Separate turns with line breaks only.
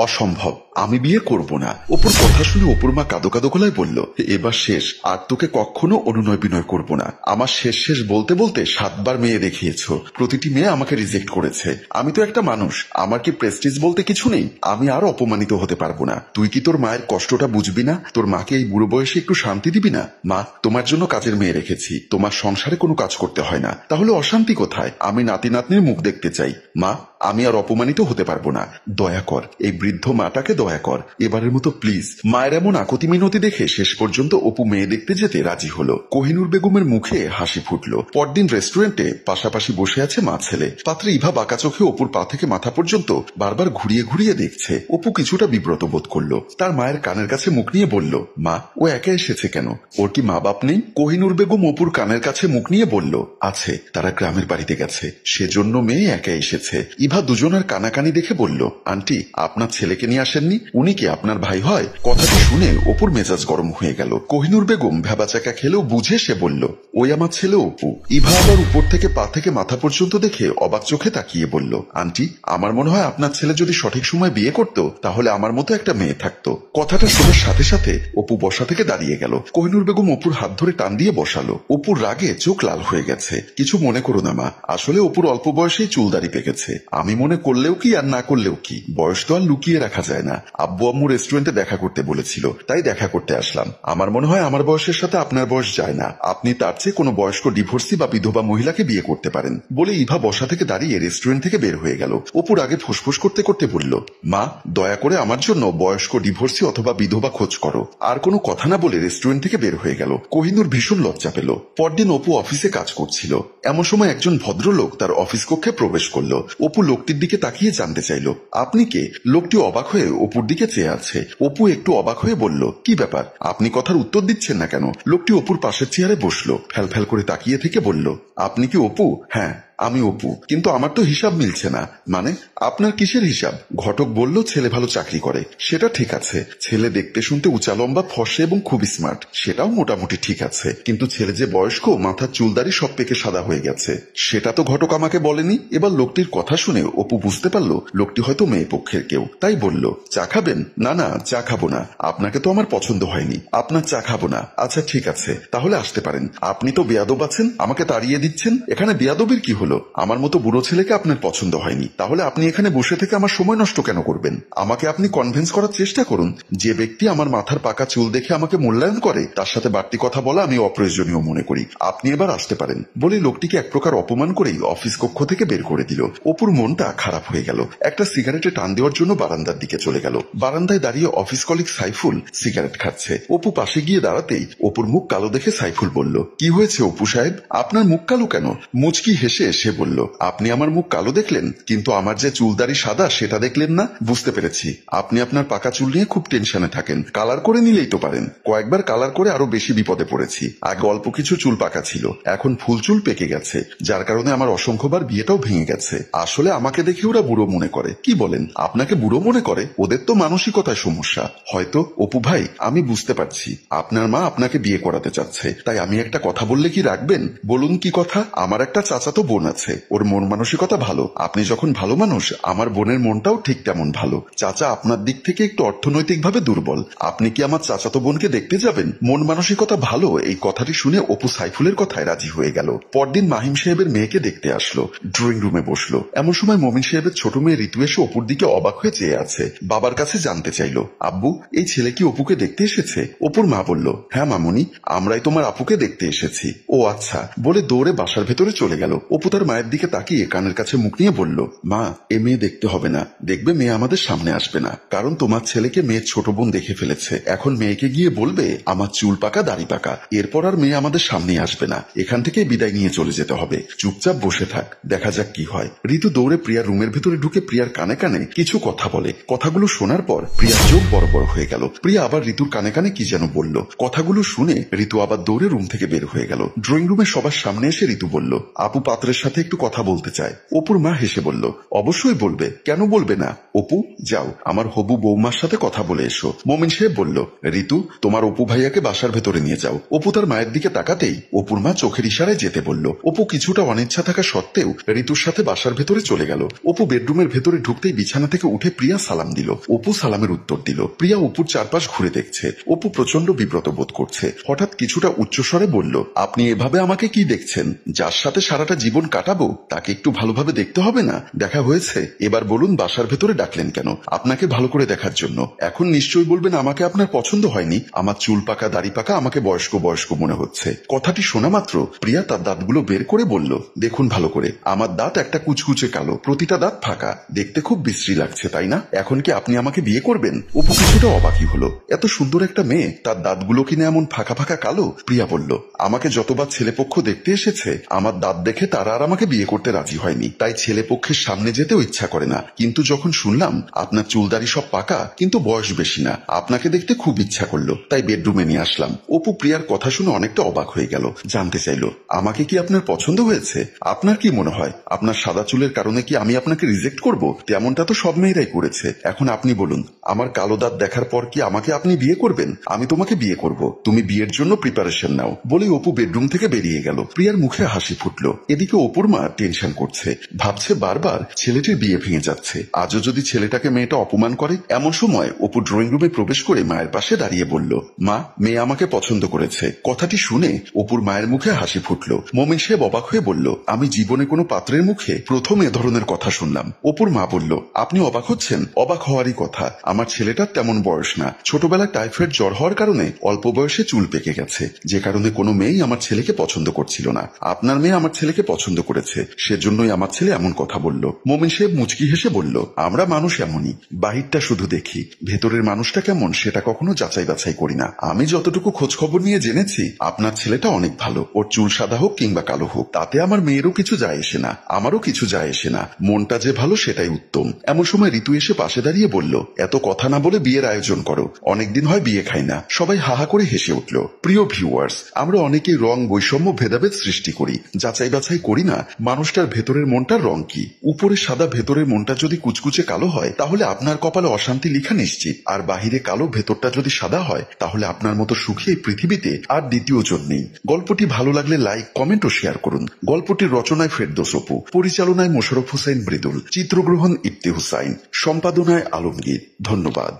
অসম্ভব, আমি বিয়ে করব না। অপুর কথা শুনে অপুর মা কাঁদো কাঁদো গলায় বলল, এবার শেষ, আর তোকে কখনো অনুনয় বিনয় করব না। আমার শেষ শেষ বলতে বলতে 7 বার মেয়ে দেখিয়েছ, প্রতিটি মেয়ে আমাকে রিজেক্ট করেছে। আমি তো একটা মানুষ, আমার কি প্রেস্টিজ বলতে কিছু নেই? আমি আর অপমানিত হতে পারবো না। তুই কি তোর মায়ের কষ্টটা বুঝবি না? তোর মাকে এই বুড়ো বয়সে একটু শান্তি দিবি না? মা, তোমার জন্য কাজের মেয়ে রেখেছি, তোমার সংসারে কোনো কাজ করতে হয় না, তাহলে অশান্তি কোথায়? আমি নাতি নাতনির মুখ দেখতে চাই। মা, আমি আর অপমানিত হতে পারবো না, দয়া কর, এই বৃদ্ধ মাটাকে দয়া কর, এবারের মতো প্লিজ। মায়ের এমন আকুতি মিনতি দেখে শেষ পর্যন্ত অপু মেয়ে দেখতে যেতে রাজি হলো। কোহিনুর বেগমের মুখে হাসি ফুটলো। পরদিন রেস্টুরেন্টে পাশাপাশি বসে আছে মা ছেলে। পাত্রে ইভা বাঁকা চোখে অপুর পা থেকে মাথা পর্যন্ত বারবার ঘুরিয়ে ঘুরিয়ে দেখছে। অপু কিছুটা বিব্রত বোধ করলো। তার মায়ের কানের কাছে মুখ নিয়ে বলল, মা, ও একা এসেছে কেন? ওর কি মা বাপ নেই? কোহিনুর বেগম অপুর কানের কাছে মুখ নিয়ে বলল, আছে, তারা গ্রামের বাড়িতে গেছে, সেজন্য মেয়ে একা এসেছে। ইভা দুজনের কানাকানি দেখে বলল, আন্টি, আপনার ছেলেকে নিয়ে আসেননি? উনি কি আপনার ভাই হয়? কথাটি শুনে অপুর মেজাজ গরম হয়ে গেল। কোহিনুর বেগম ভেবাচাকা খেলেও বুঝে সে বলল, ওই আমার ছেলে অপু। ইভা আবার উপর থেকে পা থেকে মাথা পর্যন্ত দেখে অবাক চোখে তাকিয়ে বলল, আন্টি, আমার মনে হয় আপনার ছেলে যদি সঠিক সময় বিয়ে করত তাহলে আমার মতো একটা মেয়ে থাকতো। কথাটা শোনার সাথে সাথে অপু বসা থেকে দাঁড়িয়ে গেল। কোহিনুর বেগম অপুর হাত ধরে টান দিয়ে বসালো। অপুর রাগে চোখ লাল হয়ে গেছে। কিছু মনে করো না মা, আসলে অপুর অল্প বয়সেই চুলদাড়ি পেকেছে। আমি মনে করলেও কি আর না করলেও কি, বয়স তো আর লুকিয়ে রাখা যায় না। আব্বু আম্মু রেস্টুরেন্টে দেখা করতে বলেছিল, তাই দেখা করতে আসলাম। আমার মনে হয় আমার বয়সের সাথে আপনার বয়স যায় না, আপনি তার চেয়ে কোনো বয়স্ক ডিভোর্সি বা বিধবা মহিলাকে বিয়ে করতে পারেন। বলে ইভা বসা থেকে দাঁড়িয়ে রেস্টুরেন্ট থেকে বের হয়ে গেল। অপুর আগে ফুসফুস করতে করতে বলল, মা, দয়া করে আমার জন্য বয়স্ক ডিভোর্সি অথবা বিধবা খোঁজ করো। আর কোনো কথা না বলে রেস্টুরেন্ট থেকে বের হয়ে গেল। কোহিনুর ভীষণ লজ্জা পেল। পরদিন অপু অফিসে কাজ করছিল। এমন সময় একজন ভদ্রলোক তার অফিস কক্ষে প্রবেশ করলো। অপু লোকটির দিকে তাকিয়ে জানতে চাইল, আপনি কে? লোকটি অবাক হয়ে অপুর দিকে চেয়ে আছে। অপু একটু অবাক হয়ে বলল, কি ব্যাপার, আপনি কথার উত্তর দিচ্ছেন না কেন? লোকটি অপুর পাশের চেয়ারে বসলো, ফ্যাল ফ্যাল করে তাকিয়ে থেকে বলল, আপনি কি অপু? হ্যাঁ, আমি অপু, কিন্তু আমার তো হিসাব মিলছে না। মানে, আপনার কিসের হিসাব? ঘটক বলল ছেলে ভালো চাকরি করে। সেটা ঠিক আছে, ছেলে দেখতে শুনতে উঁচা লম্বা ফর্সা এবং খুবই স্মার্ট, সেটাও মোটামুটি ঠিক আছে, কিন্তু ছেলে যে বয়স্ক, মাথার চুলদারি সব পেকে সাদা হয়ে গেছে, সেটা তো ঘটক আমাকে বলেনি। এবার লোকটির কথা শুনে অপু বুঝতে পারলো লোকটি হয়তো মেয়ে পক্ষের কেউ, তাই বলল, চা খাবেন? না না, চা খাবো না, আপনাকে তো আমার পছন্দ হয়নি, আপনার চা খাবো না। আচ্ছা ঠিক আছে, তাহলে আসতে পারেন। আপনি তো বেয়াদব আছেন, আমাকে তাড়িয়ে দিচ্ছেন। এখানে বেয়াদবের কি হলো? আমার মতো বুড়ো ছেলেকে আপনার পছন্দ হয়নি, তাহলে আপনি এখানে বসে থেকে আমার সময় নষ্ট কেন করবেন? আমাকে আপনি কনভিন্স করার চেষ্টা করুন। যে ব্যক্তি আমার মাথার পাকা চুল দেখে আমাকে মূল্যায়ন করে, তার সাথে বাড়তি কথা বলা আমি অপ্রয়োজনীয় মনে করি। আপনি এবার আসতে পারেন। বলে লোকটিকে এক প্রকার অপমান করেই অফিস কক্ষ থেকে বের করে দিল। অপুর মনটা খারাপ হয়ে গেল। একটা সিগারেটে টান দেওয়ার জন্য বারান্দার দিকে চলে গেল। বারান্দায় দাঁড়িয়ে অফিস কলিগ সাইফুল সিগারেট খাচ্ছে। অপু পাশে গিয়ে দাঁড়াতেই অপুর মুখ কালো দেখে সাইফুল বলল, কি হয়েছে অপু সাহেব, আপনার মুখ কালো কেন? মুচকি হেসে সে বলল, আপনি আমার মুখ কালো দেখলেন, কিন্তু আমার যে চুলদারি সাদা সেটা দেখলেন না? বুঝতে পেরেছি, আপনি আপনার পাকা চুল নিয়ে খুব টেনশনে থাকেন। কালার করে নিলেই তো পারেন। কয়েকবার কালার করে আরো বেশি বিপদে পড়েছি। আগে অল্প কিছু চুল পাকা ছিল, এখন ফুল চুল পেকে গেছে, যার কারণে আমার অসংখ্যবার বিয়েটাও ভেঙে গেছে। আসলে আমাকে দেখে ওরা বুড়ো মনে করে। কি বলেন, আপনাকে বুড়ো মনে করে? ওদের তো মানসিকতায় সমস্যা হয়তো। অপু ভাই, আমি বুঝতে পারছি আপনার মা আপনাকে বিয়ে করাতে চাচ্ছে, তাই আমি একটা কথা বললে কি রাখবেন? বলুন কি কথা? আমার একটা চাচাতো বোন আছে, ওর মন মানসিকতা ভালো। আপনি যখন ভালো মানুষ, আমার বোনের মনটাও ঠিক তেমন ভালো। চাচা আপনার দিক থেকে একটু অর্থনৈতিকভাবে দুর্বল, আপনি কি আমার চাচাতো বোনকে দেখতে যাবেন? মন মানসিকতা ভালো, এই কথাটি শুনে অপু সাইফুলের কথায় রাজি হয়ে গেল। পরদিন মাহিম সাহেবের মেয়েকে দেখতে আসলো। ড্রয়িং রুমে বসলো। এমন সময় মমিন সাহেবের ছোট মেয়ে ঋতু এসে অপুর দিকে অবাক হয়ে চেয়ে আছে। বাবার কাছে জানতে চাইলো, আব্বু, এই ছেলে কি অপুকে দেখতে এসেছে? অপুর মা বলল, হ্যাঁ মামুনি, আমরাই তোমার আপুকে দেখতে এসেছি। ও আচ্ছা, বলে দৌড়ে বাসার ভেতরে চলে গেল। অপু তার মায়ের দিকে তাকিয়ে কানের কাছে মুখ নিয়ে বলল, মা, এ মেয়ে দেখতে হবে না, দেখবে মেয়ে আমাদের সামনে আসবে না, কারণ তোমার ছেলেকে মেয়ের ছোট বোন দেখে ফেলেছে। এখন মেয়েকে গিয়ে বলবে আমার চুল পাকা দাড়ি পাকা, এরপর আর মেয়ে আমাদের সামনে আসবে না, এখান থেকে বিদায় নিয়ে চলে যেতে হবে। চুপচাপ বসে থাক, দেখা যাক কি হয়। ঋতু দৌড়ে প্রিয়ার রুমের ভেতরে ঢুকে প্রিয়ার কানে কানে কিছু কথা বলে। কথাগুলো শোনার পর প্রিয়ার চোখ বড় বড় হয়ে গেল। প্রিয়া আবার ঋতুর কানে কানে কি যেন বলল। কথাগুলো শুনে ঋতু আবার দৌড়ে রুম থেকে বের হয়ে গেল। ড্রয়িং রুমে সবার সামনে এসে ঋতু বলল, আপু পাত্রের সাথে একটু কথা বলতে চায়। অপুর মা হেসে বলল, অবশ্যই বলবে, কেন বলবে না। অপু, যাও আমার হবু বৌমার সাথে কথা বলে এসো। মোমিন সাহেব বলল, ঋতু, তোমার অপু ভাইয়াকে বাসার ভেতরে নিয়ে যাও। অপু তার মায়ের দিকে তাকাতেই অপুর মা চোখের ইশারায় যেতে বলল। অপু কিছুটা অনিচ্ছা থাকা সত্ত্বেও ঋতুর সাথে বাসার ভেতরে চলে গেল। অপু বেডরুমের ভেতরে ঢুকতেই বিছানা থেকে উঠে প্রিয়া সালাম দিল। অপু সালামের উত্তর দিল। প্রিয়া অপুর চারপাশ ঘুরে দেখছে। অপু প্রচন্ড বিব্রত বোধ করছে। হঠাৎ কিছুটা উচ্চস্বরে বলল, আপনি এভাবে আমাকে কি দেখছেন? যার সাথে সারাটা জীবন কাটাবো তাকে একটু ভালোভাবে দেখতে হবে না? দেখা হয়েছে, এবার বলুন বাসার ভেতরে ডাকলেন কেন? আপনাকে ভালো করে দেখার জন্য। এখন নিশ্চয়ই বলবেন আমাকে আপনার পছন্দ হয়নি। আমার চুল পাকা দাড়ি পাকা আমাকে বয়স্ক বয়স্ক মনে হচ্ছে। কথাটি শোনা মাত্র প্রিয়া তার দাঁতগুলো বের করে বলল, দেখুন ভালো করে, আমার দাঁত একটা কুচকুচে কালো, প্রতিটা দাঁত ফাঁকা, দেখতে খুব বিশ্রী লাগছে, তাই না? এখন কি আপনি আমাকে বিয়ে করবেন? অপু কিছুটা অবাকই হলো। এত সুন্দর একটা মেয়ে, তার দাঁতগুলো কিনা এমন ফাঁকা ফাঁকা কালো? প্রিয়া বলল, আমাকে যতবার ছেলেপক্ষ দেখতে এসেছে আমার দাঁত দেখে তারা আর আমাকে বিয়ে করতে রাজি হয়নি, তাই ছেলেপক্ষের সামনে যেতেও ইচ্ছা করে না। কিন্তু যখন শুনলাম আপনার চুলদারি সব পাকা কিন্তু বয়স বেশি না, আপনাকে দেখতে খুব ইচ্ছা করলো, তাই বেডরুমে নিয়ে আসলাম। অপু প্রিয়ার কথা শুনে অনেকটা অবাক হয়ে গেল। জানতে চাইল, আমাকে কি আপনার পছন্দ হয়েছে? আপনার কি মনে হয় আপনার সাদা চুলের কারণে কি আমি আপনাকে রিজেক্ট করব? তেমনটা তো সব মেয়েরাই করেছে। এখন আপনি বলুন, আমার কালো দাঁত দেখার পর কি আমাকে আপনি বিয়ে করবেন? আমি তোমাকে বিয়ে করব, তুমি বিয়ের জন্য প্রিপারেশন নাও। বলে অপু বেডরুম থেকে বেরিয়ে গেল। প্রিয়ার মুখে হাসি ফুটল। এদিকে অপুর মা টেনশন করছে, ভাবছে বারবার ছেলেটির বিয়ে ভেঙে যাচ্ছে। আজও যদি ছেলেটাকে মেয়েটা অপমান করে। এমন সময় অপু ড্রয়িং রুমে প্রবেশ করে মায়ের পাশে দাঁড়িয়ে বলল, মা, মেয়ে আমাকে পছন্দ করেছে। কথাটি শুনে অপুর মায়ের মুখে হাসি ফুটল। মোমিন সাহেব অবাক হয়ে বলল, আমি জীবনে কোনো পাত্রের মুখে প্রথম এ ধরনের কথা শুনলাম। অপুর মা বলল, আপনি অবাক হচ্ছেন? অবাক হওয়ারই কথা। আমার ছেলেটার তেমন বয়স না, ছোটবেলায় টাইফয়েড জ্বর হওয়ার কারণে অল্প বয়সে চুল পেকে গেছে, যে কারণে কোনো মেয়েই আমার ছেলেকে পছন্দ করছিল না। আপনার মেয়ে আমার ছেলেকে পছন্দ করেছে, সেজন্যই আমার ছেলে এমন কথা বলল। মোমিন সাহেব মুচকি হেসে বলল, আমরা মানুষ এমনই, বাহিরটা শুধু দেখি, ভেতরের মানুষটা কেমন সেটা কখনো যাচাই বাছাই করি না। আমি যতটুকু খোঁজ খবর নিয়ে জেনেছি আপনার ছেলেটা অনেক ভালো। ওর চুল সাদা হোক কিংবা কালো হোক তাতে আমার মেয়েরও কিছু যায় এসে না, আমারও কিছু যায় এসে না, মনটা যে ভালো সেটাই উত্তম। এমন সময় ঋতু এসে পাশে দাঁড়িয়ে বলল, এত কথা না বলে বিয়ের আয়োজন করো, অনেকদিন হয় বিয়ে খাই না। সবাই হাহা করে হেসে উঠল। প্রিয় ভিউয়ার্স, আমরা অনেকেই রং বৈষম্য ভেদাভেদ সৃষ্টি করি, যাচাই বাছাই করি না মানুষটার ভেতরের মনটার রং কি। উপরে সাদা ভেতরের মনটা যদি কুচকুচে কালো হয় তাহলে আপনার কপালে অশান্তি লিখা নিশ্চিত, আর বাহিরে কালো ভেতরটা যদি সাদা হয় তাহলে আপনার মতো সুখী এই পৃথিবীতে আর দ্বিতীয় জন নেই। গল্পটি ভালো লাগলে লাইক, কমেন্ট ও শেয়ার করুন। গল্পটির রচনায় ফেরদৌস অপু, পরিচালনায় মোশাররফ হোসাইন মৃদুল, চিত্রগ্রহণ ইফতি হুসাইন, সম্পাদনায় আলমগীর। ধন্যবাদ।